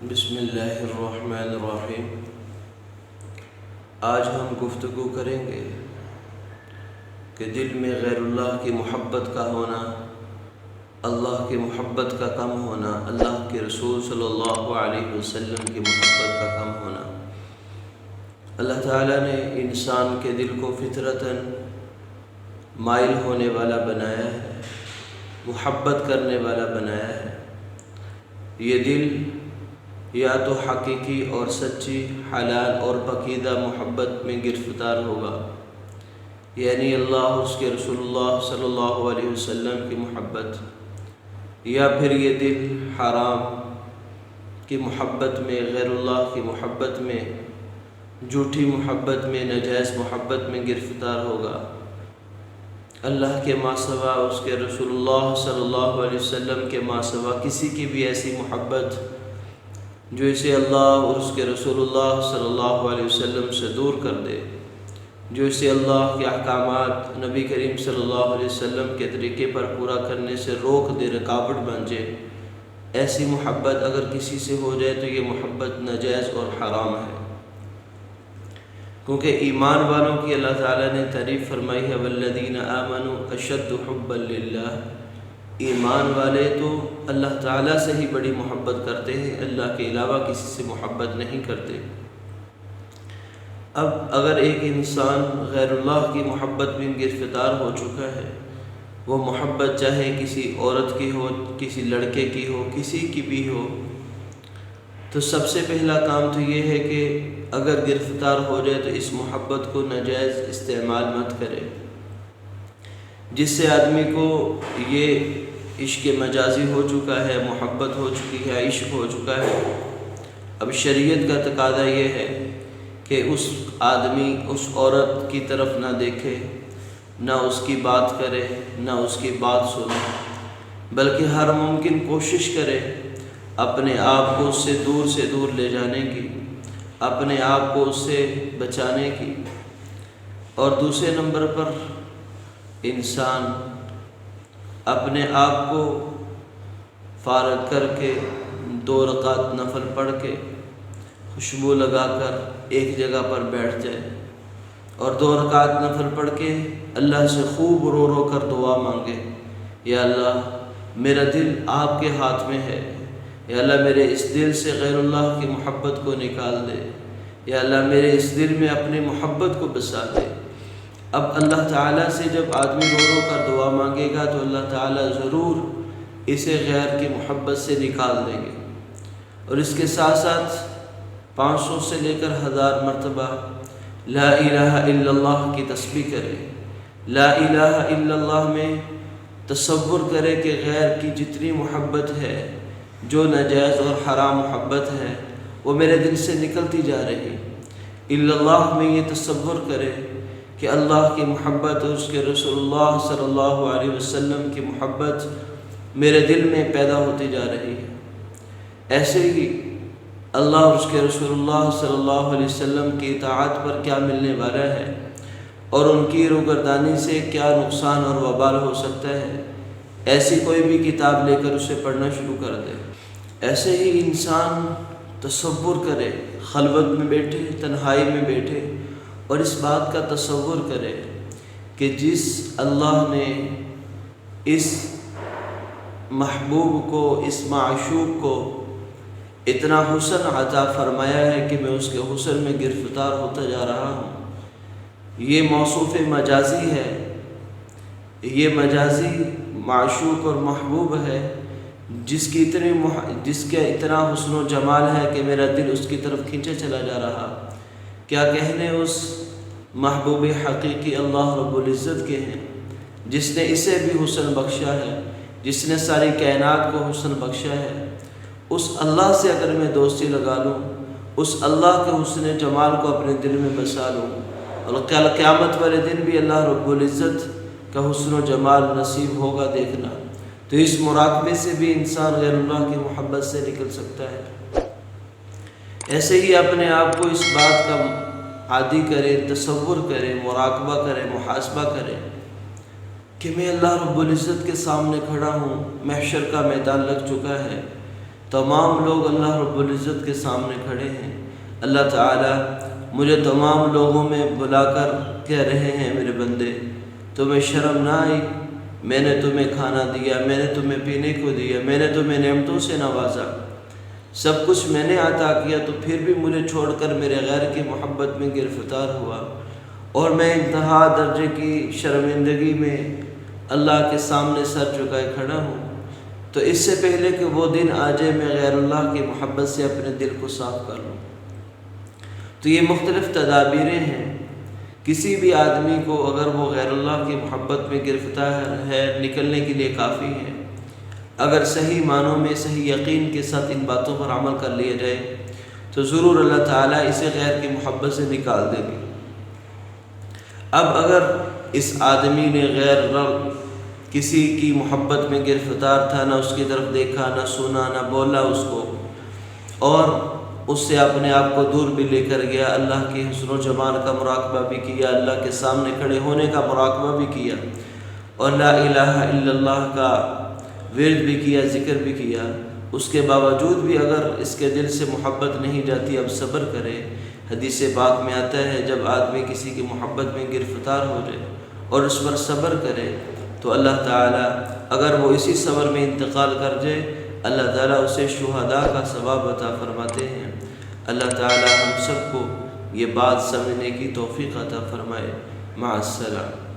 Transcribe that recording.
بسم اللہ الرحمن الرحیم۔ آج ہم گفتگو کریں گے کہ دل میں غیر اللہ کی محبت کا ہونا، اللہ کی محبت کا کم ہونا، اللہ کے رسول صلی اللہ علیہ وسلم کی محبت کا کم ہونا۔ اللہ تعالیٰ نے انسان کے دل کو فطرتاً مائل ہونے والا بنایا ہے، محبت کرنے والا بنایا ہے۔ یہ دل یا تو حقیقی اور سچی، حلال اور پاکیزہ محبت میں گرفتار ہوگا، یعنی اللہ اور اس کے رسول اللہ صلی اللہ علیہ وسلم کی محبت، یا پھر یہ دل حرام کی محبت میں، غیر اللہ کی محبت میں، جھوٹی محبت میں، ناجائز محبت میں گرفتار ہوگا۔ اللہ کے ماں سوا، اس کے رسول اللہ صلی اللہ علیہ وسلم کے ماں سوا کسی کی بھی ایسی محبت جو اسے اللہ اور اس کے رسول اللہ صلی اللہ علیہ وسلم سے دور کر دے، جو اسے اللہ کے احکامات، نبی کریم صلی اللہ علیہ وسلم کے طریقے پر پورا کرنے سے روک دے، رکاوٹ بن جائے، ایسی محبت اگر کسی سے ہو جائے تو یہ محبت ناجائز اور حرام ہے۔ کیونکہ ایمان والوں کی اللہ تعالیٰ نے تعریف فرمائی ہے، والذین آمنوا اشد حبا للہ، ایمان والے تو اللہ تعالیٰ سے ہی بڑی محبت کرتے ہیں، اللہ کے علاوہ کسی سے محبت نہیں کرتے۔ اب اگر ایک انسان غیر اللہ کی محبت میں گرفتار ہو چکا ہے، وہ محبت چاہے کسی عورت کی ہو، کسی لڑکے کی ہو، کسی کی بھی ہو، تو سب سے پہلا کام تو یہ ہے کہ اگر گرفتار ہو جائے تو اس محبت کو ناجائز استعمال مت کرے، جس سے آدمی کو یہ عشق مجازی ہو چکا ہے، محبت ہو چکی ہے، عشق ہو چکا ہے۔ اب شریعت کا تقاضا یہ ہے کہ اس آدمی اس عورت کی طرف نہ دیکھے، نہ اس کی بات کرے، نہ اس کی بات سنے، بلکہ ہر ممکن کوشش کرے اپنے آپ کو اس سے دور لے جانے کی، اپنے آپ کو اس سے بچانے کی۔ اور دوسرے نمبر پر انسان اپنے آپ کو فارغ کر کے 2 رکعت نفل پڑھ کے خوشبو لگا کر ایک جگہ پر بیٹھ جائے اور 2 رکعت نفل پڑھ کے اللہ سے خوب رو رو کر دعا مانگے، یا اللہ میرا دل آپ کے ہاتھ میں ہے، یا اللہ میرے اس دل سے غیر اللہ کی محبت کو نکال دے، یا اللہ میرے اس دل میں اپنی محبت کو بسا دے۔ اب اللہ تعالیٰ سے جب آدمی رو رو کر دعا مانگے گا تو اللہ تعالیٰ ضرور اسے غیر کی محبت سے نکال دیں گے۔ اور اس کے ساتھ ساتھ 500 سے لے کر 1000 مرتبہ لا الہ الا اللہ کی تسبیح کرے۔ لا الہ الا اللہ میں تصور کرے کہ غیر کی جتنی محبت ہے، جو ناجائز اور حرام محبت ہے، وہ میرے دل سے نکلتی جا رہی۔ الا اللہ میں یہ تصور کرے کہ اللہ کی محبت اور اس کے رسول اللہ صلی اللہ علیہ وسلم کی محبت میرے دل میں پیدا ہوتی جا رہی ہے۔ ایسے ہی اللہ اور اس کے رسول اللہ صلی اللہ علیہ وسلم کی اطاعت پر کیا ملنے والا ہے اور ان کی روگردانی سے کیا نقصان اور وبال ہو سکتا ہے، ایسی کوئی بھی کتاب لے کر اسے پڑھنا شروع کر دے۔ ایسے ہی انسان تصور کرے، خلوت میں بیٹھے، تنہائی میں بیٹھے، اور اس بات کا تصور کرے کہ جس اللہ نے اس محبوب کو، اس معشوق کو اتنا حسن عطا فرمایا ہے کہ میں اس کے حسن میں گرفتار ہوتا جا رہا ہوں، یہ موصوف مجازی ہے، یہ مجازی معشوق اور محبوب ہے، جس کا اتنا حسن و جمال ہے کہ میرا دل اس کی طرف کھینچا چلا جا رہا۔ کیا کہنے اس محبوب حقیقی اللہ رب العزت کے ہیں، جس نے اسے بھی حسن بخشا ہے، جس نے ساری کائنات کو حسن بخشا ہے۔ اس اللہ سے اگر میں دوستی لگا لوں، اس اللہ کے حسن جمال کو اپنے دل میں بسا لوں، اور قیامت والے دن بھی اللہ رب العزت کا حسن و جمال نصیب ہوگا دیکھنا، تو اس مراقبے سے بھی انسان غیر اللہ کی محبت سے نکل سکتا ہے۔ ایسے ہی اپنے آپ کو اس بات کا عادی کرے، تصور کرے، مراقبہ کرے، محاسبہ کرے کہ میں اللہ رب العزت کے سامنے کھڑا ہوں، محشر کا میدان لگ چکا ہے، تمام لوگ اللہ رب العزت کے سامنے کھڑے ہیں۔ اللہ تعالیٰ مجھے تمام لوگوں میں بلا کر کہہ رہے ہیں میرے بندے تمہیں شرم نہ آئی؟ میں نے تمہیں کھانا دیا، میں نے تمہیں پینے کو دیا، میں نے تمہیں نعمتوں سے نوازا، سب کچھ میں نے عطا کیا، تو پھر بھی مجھے چھوڑ کر میرے غیر کی محبت میں گرفتار ہوا، اور میں انتہا درجے کی شرمندگی میں اللہ کے سامنے سر جھکائے کھڑا ہوں۔ تو اس سے پہلے کہ وہ دن آ جائے میں غیر اللہ کی محبت سے اپنے دل کو صاف کر لوں۔ تو یہ مختلف تدابیریں ہیں۔ کسی بھی آدمی کو اگر وہ غیر اللہ کی محبت میں گرفتار ہے نکلنے کے لیے کافی ہے، اگر صحیح معنوں میں صحیح یقین کے ساتھ ان باتوں پر عمل کر لیا جائے تو ضرور اللہ تعالیٰ اسے غیر کی محبت سے نکال دے گی۔ اب اگر اس آدمی نے غیر کسی کی محبت میں گرفتار تھا، نہ اس کی طرف دیکھا، نہ سنا، نہ بولا اس کو، اور اس سے اپنے آپ کو دور بھی لے کر گیا، اللہ کے حسن و جمال کا مراقبہ بھی کیا، اللہ کے سامنے کھڑے ہونے کا مراقبہ بھی کیا، اور لا الہ الا اللہ کا ورد بھی کیا، ذکر بھی کیا، اس کے باوجود بھی اگر اس کے دل سے محبت نہیں جاتی، اب صبر کرے۔ حدیث پاک میں آتا ہے جب آدمی کسی کی محبت میں گرفتار ہو جائے اور اس پر صبر کرے تو اللہ تعالیٰ اگر وہ اسی صبر میں انتقال کر جائے، اللہ تعالیٰ اسے شہداء کا ثواب عطا فرماتے ہیں۔ اللہ تعالیٰ ہم سب کو یہ بات سمجھنے کی توفیق عطا فرمائے۔ مع السلام۔